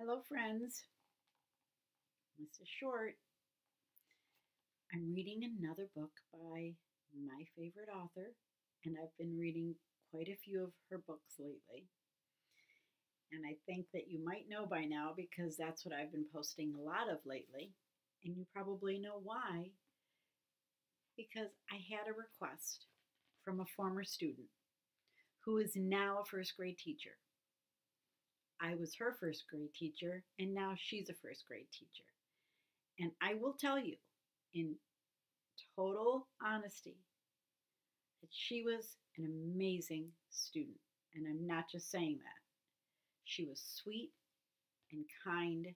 Hello, friends. This is short. I'm reading another book by my favorite author, and I've been reading quite a few of her books lately. And I think that you might know by now because that's what I've been posting a lot of lately. And you probably know why, because I had a request from a former student who is now a first grade teacher. I was her first grade teacher, and now she's a first grade teacher. And I will tell you, in total honesty, that she was an amazing student. And I'm not just saying that. She was sweet and kind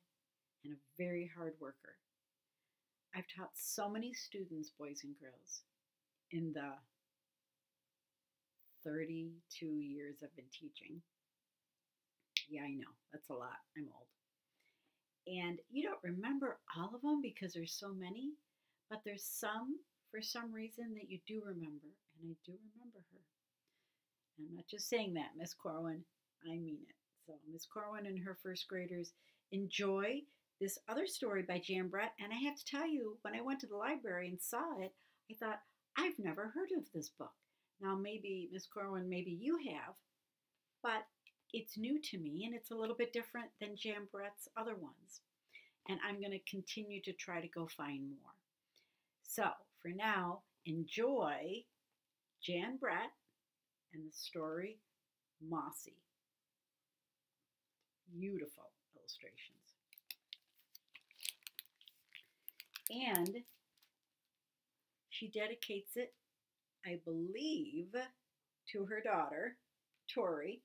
and a very hard worker. I've taught so many students, boys and girls, in the 32 years I've been teaching. Yeah, I know, that's a lot. I'm old. And you don't remember all of them because there's so many, but there's some, for some reason, that you do remember, and I do remember her. And I'm not just saying that, Miss Corwin, I mean it. So Miss Corwin and her first graders enjoy this other story by Jan Brett, and I have to tell you, when I went to the library and saw it, I thought, I've never heard of this book. Now maybe, Miss Corwin, maybe you have, but it's new to me and it's a little bit different than Jan Brett's other ones. And I'm going to continue to try to go find more. So for now, enjoy Jan Brett and the story Mossy. Beautiful illustrations. And she dedicates it, I believe, to her daughter, Tori,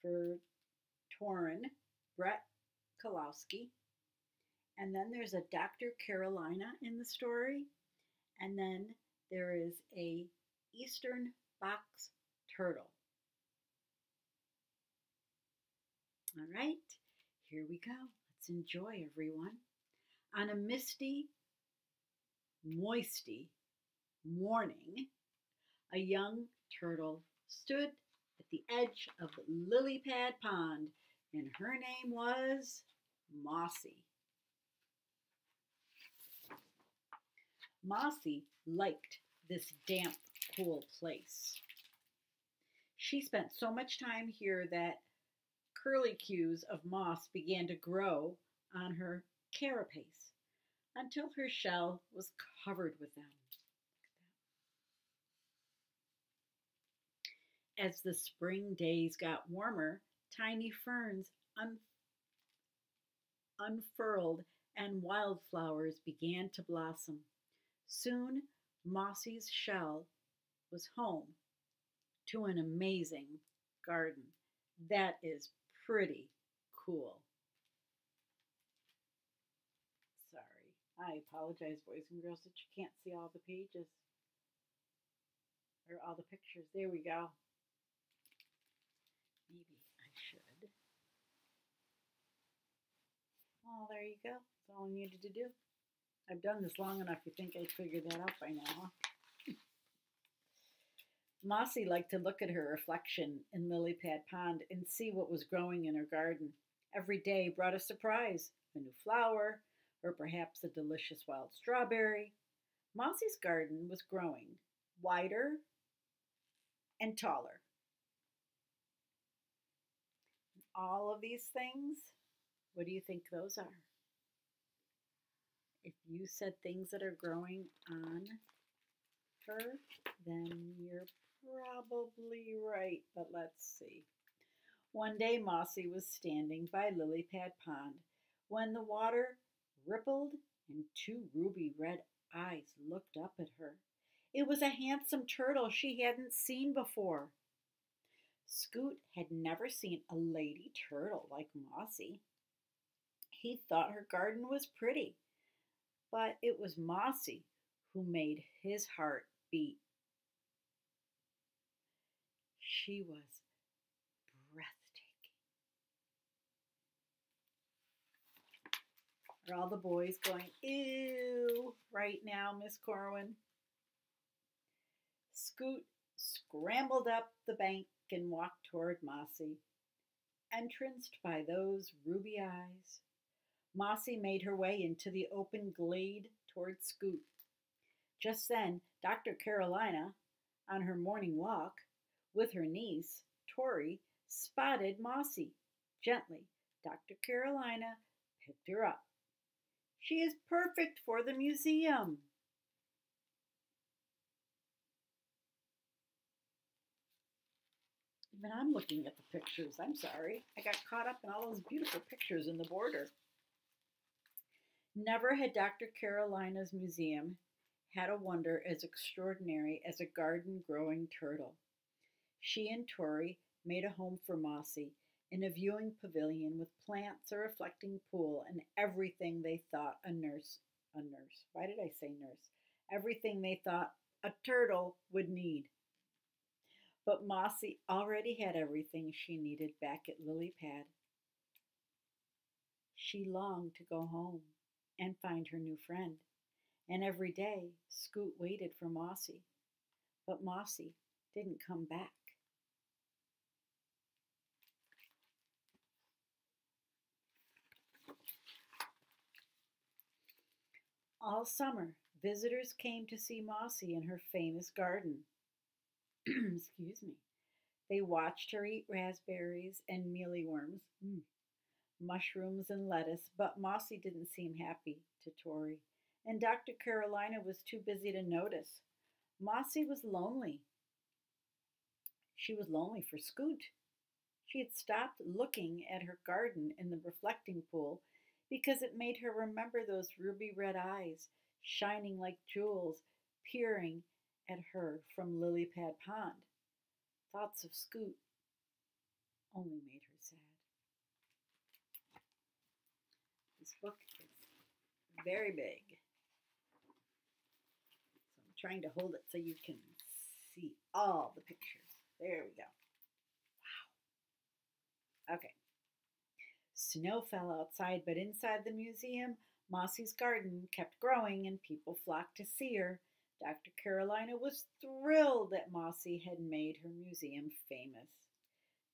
for Torin Brett Kalowski. And then there's a Dr. Carolina in the story. And then there is a Eastern box turtle. All right, here we go. Let's enjoy, everyone. On a misty, moisty morning, a young turtle stood at the edge of the lily pad pond, and her name was Mossy. Mossy liked this damp, cool place. She spent so much time here that curlicues of moss began to grow on her carapace until her shell was covered with them. As the spring days got warmer, tiny ferns unfurled and wildflowers began to blossom. Soon, Mossy's shell was home to an amazing garden. That is pretty cool. Sorry, I apologize, boys and girls, that you can't see all the pages or all the pictures. There we go. Maybe I should. Oh, there you go. That's all I needed to do. I've done this long enough, you think I'd figure that out by now, huh? Mossy liked to look at her reflection in Lily Pad Pond and see what was growing in her garden. Every day brought a surprise, a new flower, or perhaps a delicious wild strawberry. Mossy's garden was growing wider and taller. All of these things, what do you think those are? If you said things that are growing on her, then you're probably right, but let's see. One day Mossy was standing by Lily Pad Pond when the water rippled and two ruby red eyes looked up at her. It was a handsome turtle she hadn't seen before. Scoot had never seen a lady turtle like Mossy. He thought her garden was pretty, but it was Mossy who made his heart beat. She was breathtaking. Are all the boys going, ew, right now, Miss Corwin? Scoot scrambled up the bank and walked toward Mossy. entranced by those ruby eyes. Mossy made her way into the open glade toward Scoot. Just then, Dr. Carolina, on her morning walk with her niece, Tori, spotted Mossy. Gently, Dr. Carolina picked her up. She is perfect for the museum. Even I'm looking at the pictures. I'm sorry. I got caught up in all those beautiful pictures in the border. Never had Dr. Carolina's museum had a wonder as extraordinary as a garden growing turtle. She and Tori made a home for Mossy in a viewing pavilion with plants, a reflecting pool, and everything they thought why did I say nurse? Everything they thought a turtle would need. But Mossy already had everything she needed back at Lily Pad. She longed to go home and find her new friend, and every day Scoot waited for Mossy, but Mossy didn't come back. All summer, visitors came to see Mossy in her famous garden. Excuse me. They watched her eat raspberries and mealyworms, mushrooms and lettuce, but Mossy didn't seem happy to Tori, and Dr. Carolina was too busy to notice. Mossy was lonely. She was lonely for Scoot. She had stopped looking at her garden in the reflecting pool because it made her remember those ruby red eyes shining like jewels peering at her from Lily Pad Pond. Thoughts of Scoot only made her sad. This book is very big, so I'm trying to hold it so you can see all the pictures. There we go. Wow. Okay. Snow fell outside, but inside the museum, Mossy's garden kept growing and people flocked to see her. Dr. Carolina was thrilled that Mossy had made her museum famous.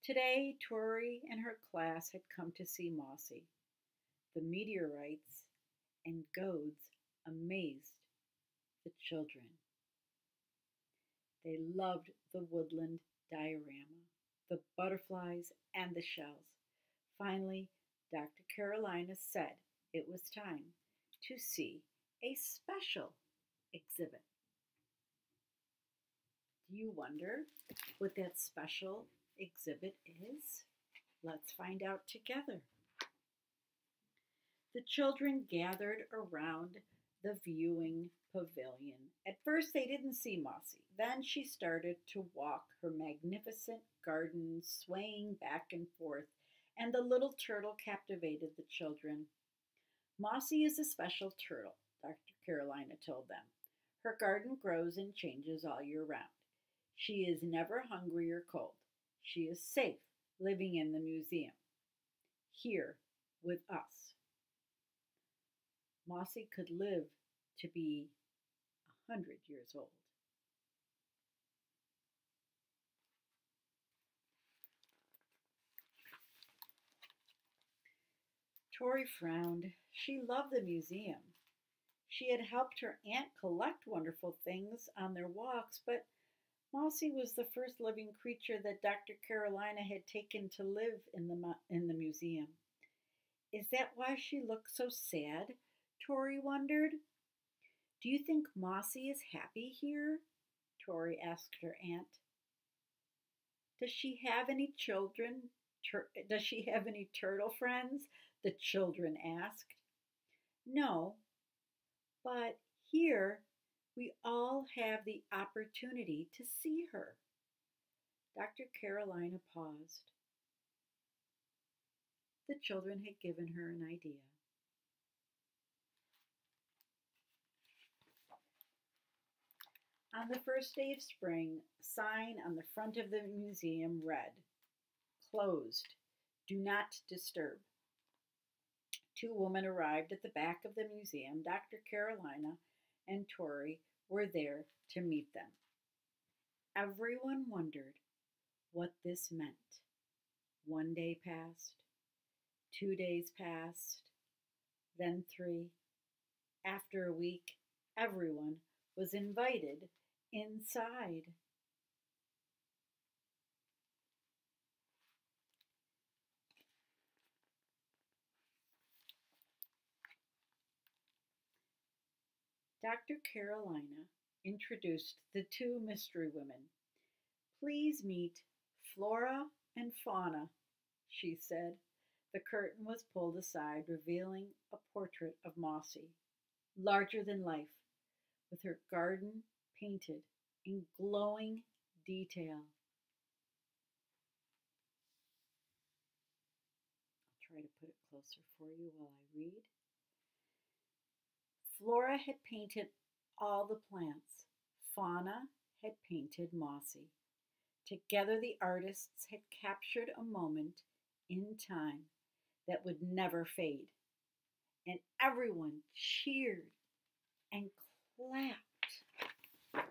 Today, Tori and her class had come to see Mossy. The meteorites and goads amazed the children. They loved the woodland diorama, the butterflies, and the shells. Finally, Dr. Carolina said it was time to see a special exhibit. Do you wonder what that special exhibit is? Let's find out together. The children gathered around the viewing pavilion. At first, they didn't see Mossy. Then she started to walk her magnificent garden, swaying back and forth, and the little turtle captivated the children. Mossy is a special turtle, Dr. Carolina told them. Her garden grows and changes all year round. She is never hungry or cold. She is safe living in the museum, here with us. Mossy could live to be 100 years old. Tori frowned. She loved the museum. She had helped her aunt collect wonderful things on their walks, but Mossy was the first living creature that Dr. Carolina had taken to live in the museum. Is that why she looked so sad? Tori wondered. Do you think Mossy is happy here? Tori asked her aunt. Does she have any children? Does she have any turtle friends? The children asked. No, but here we all have the opportunity to see her. Dr. Carolina paused. The children had given her an idea. On the first day of spring, a sign on the front of the museum read, "Closed. Do not disturb." Two women arrived at the back of the museum. Dr. Carolina and Tori were there to meet them. Everyone wondered what this meant. 1 day passed, 2 days passed, then 3. After a week, everyone was invited inside. Dr. Carolina introduced the two mystery women. Please meet Flora and Fauna, she said. The curtain was pulled aside, revealing a portrait of Mossy, larger than life, with her garden painted in glowing detail. I'll try to put it closer for you while I read. Flora had painted all the plants. Fauna had painted Mossy. Together, the artists had captured a moment in time that would never fade, and everyone cheered and clapped.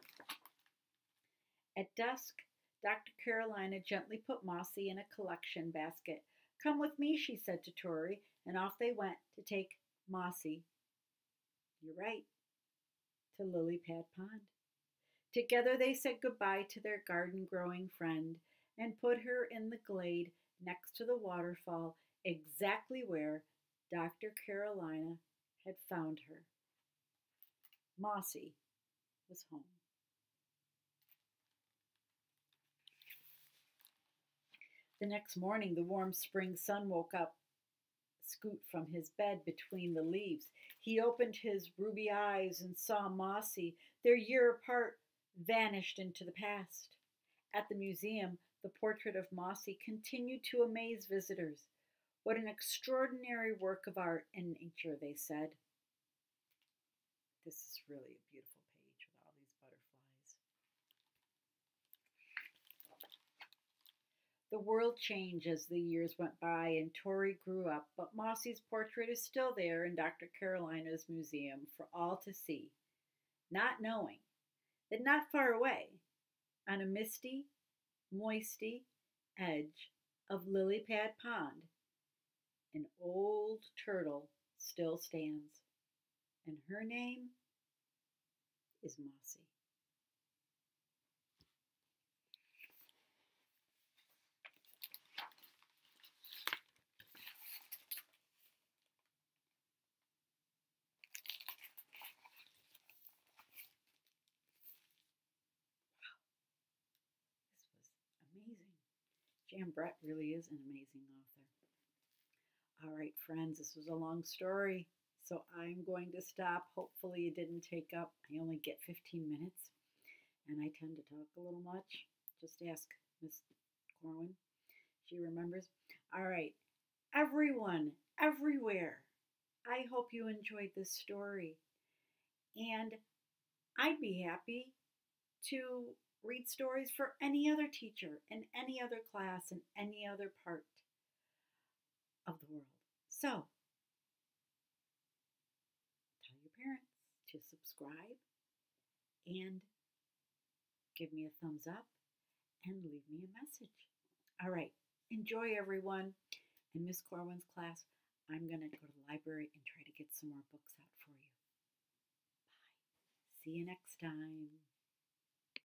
At dusk, Dr. Carolina gently put Mossy in a collection basket. Come with me, she said to Tori, and off they went to take Mossy, you're right, to Lily Pad Pond. Together they said goodbye to their garden-growing friend and put her in the glade next to the waterfall, exactly where Dr. Carolina had found her. Mossy was home. The next morning, the warm spring sun woke up Scoot from his bed between the leaves. He opened his ruby eyes and saw Mossy, their year apart, vanished into the past. At the museum, the portrait of Mossy continued to amaze visitors. What an extraordinary work of art and nature, they said. This is really a beautiful page with all these butterflies. The world changed as the years went by and Tori grew up, but Mossy's portrait is still there in Dr. Carolina's museum for all to see, not knowing that not far away, on a misty, moisty edge of Lily Pad Pond, an old turtle still stands, and her name is Mossy. This was amazing. Jan Brett really is an amazing author. All right, friends, this was a long story, so I'm going to stop. Hopefully it didn't take up, I only get 15 minutes, and I tend to talk a little much. Just ask Miss Corwin. She remembers. All right, everyone, everywhere, I hope you enjoyed this story. And I'd be happy to read stories for any other teacher in any other class in any other part of the world. So, tell your parents to subscribe and give me a thumbs up and leave me a message. All right, enjoy everyone. In Miss Corwin's class, I'm going to go to the library and try to get some more books out for you. Bye. See you next time.